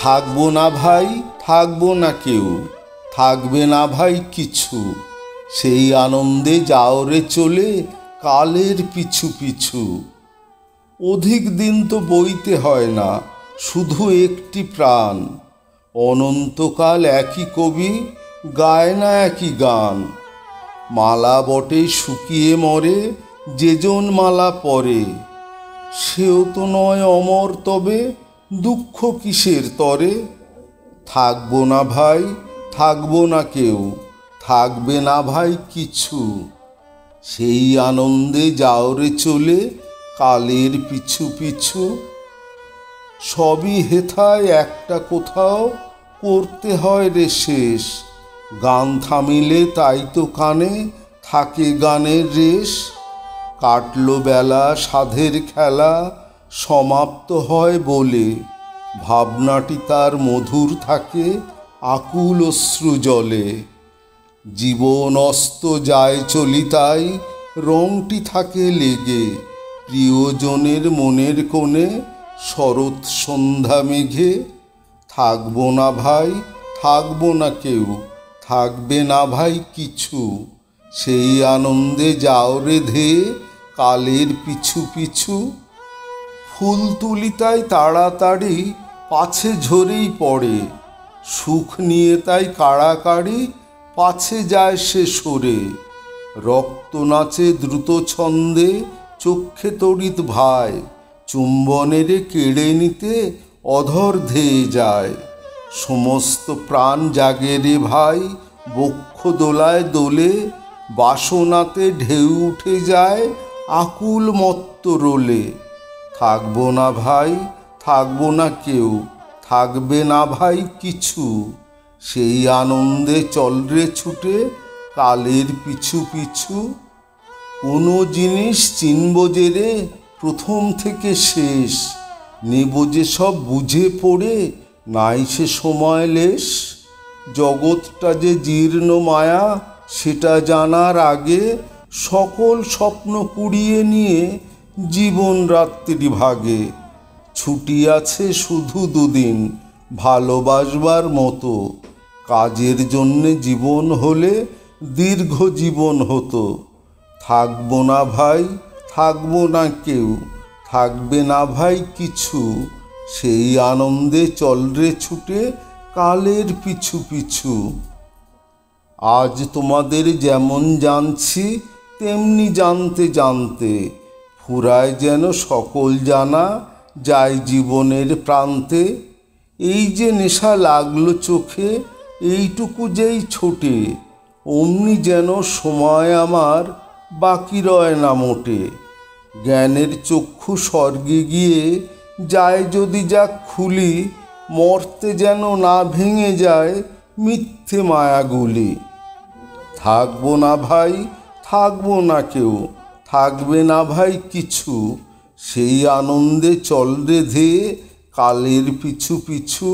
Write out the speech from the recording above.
থাকবো না ভাই, থাকবো না কেউ, থাকবে না ভাই কিছু, সেই আনন্দে যাও রে চলে কালের পিছু পিছু। অধিক দিন তো বইতে হয় না, শুধু একটি প্রাণ, অনন্তকাল একই কবি গায় না একই গান। মালা বটে শুকিয়ে মরে যেজন মালা পরে, সেও তো নয় অমর, তবে দুঃখ কিসের তরে। থাকবো না ভাই, থাকবো না কেউ, থাকবে না ভাই কিছু, সেই আনন্দে যাও রে চলে কালের পিছু পিছু। সবই হেথায় একটা কোথাও করতে হয় রে শেষ, গান থামিলে তাই তো কানে থাকে গানের রেশ। কাটলো বেলা সাধের খেলা সমাপ্ত হয় বলে, ভাবনাটি তার মধুর থাকে আকুল অশ্রু জলে। জীবন অস্ত যায় চলিতাই রংটি থাকে লেগে, প্রিয়জনের মনের কোণে শরৎ সন্ধ্যা মেঘে। থাকবো না ভাই, থাকবো না কেউ, থাকবে না ভাই কিছু, সেই আনন্দে যাও রে ধেয়ে কালের পিছু পিছু। ফুল তুলি তাই তাড়াতাড়ি পাছে ঝরেই পড়ে, সুখ নিয়ে তাই কাড়াকাড়ি পাছে যায় সে সরে। রক্ত নাচে দ্রুত ছন্দে চক্ষে তড়িৎ ভাই, চুম্বনেরে কেড়ে নিতে অধর ধেয়ে যায়। সমস্ত প্রাণ জাগে রে ভাই বক্ষ দোলায় দোলে, বাসনাতে ঢেউ উঠে যায় আকুল মত্ত রোলে। থাকবো না ভাই, থাকবো না কেউ, থাকবে না ভাই কিছু, সেই আনন্দে চল রে ছুটে কালের পিছু পিছু। কোনো জিনিস চিনব যে রে প্রথম থেকে শেষ, নেব যে সব বুঝে পড়ে নাই সে সময় লেশ। জগৎটা যে জীর্ণ মায়া সেটা জানার আগে, সকল স্বপ্ন কুড়িয়ে নিয়ে জীবন রাত্রি ভাগে। ছুটি আছে শুধু দুদিন ভালোবাসবার মতো, কাজের জন্যে জীবন হলে দীর্ঘ জীবন হতো। থাকবো না ভাই, থাকবো না কেউ, থাকবে না ভাই কিছু, সেই আনন্দে চল রে ছুটে কালের পিছু পিছু। আজ তোমাদের যেমন জানছি তেমনি জানতে জানতে, ফুরায় যেন সকল জানা যায় জীবনের প্রান্তে। এই যে নেশা লাগলো চোখে এইটুকু যেই ছোটে, অমনি যেন সময় আমার বাকি রয় না মোটে। জ্ঞানের চক্ষু স্বর্গে গিয়ে যায় যদি যাক খুলি, মর্তে যেন না ভেঙে যায় মিথ্যে মায়াগুলি। থাকবো না ভাই, থাকবো না কেউ, থাকবে না ভাই কিছু, সেই আনন্দে চল রে ধেয়ে কালের পিছু পিছু।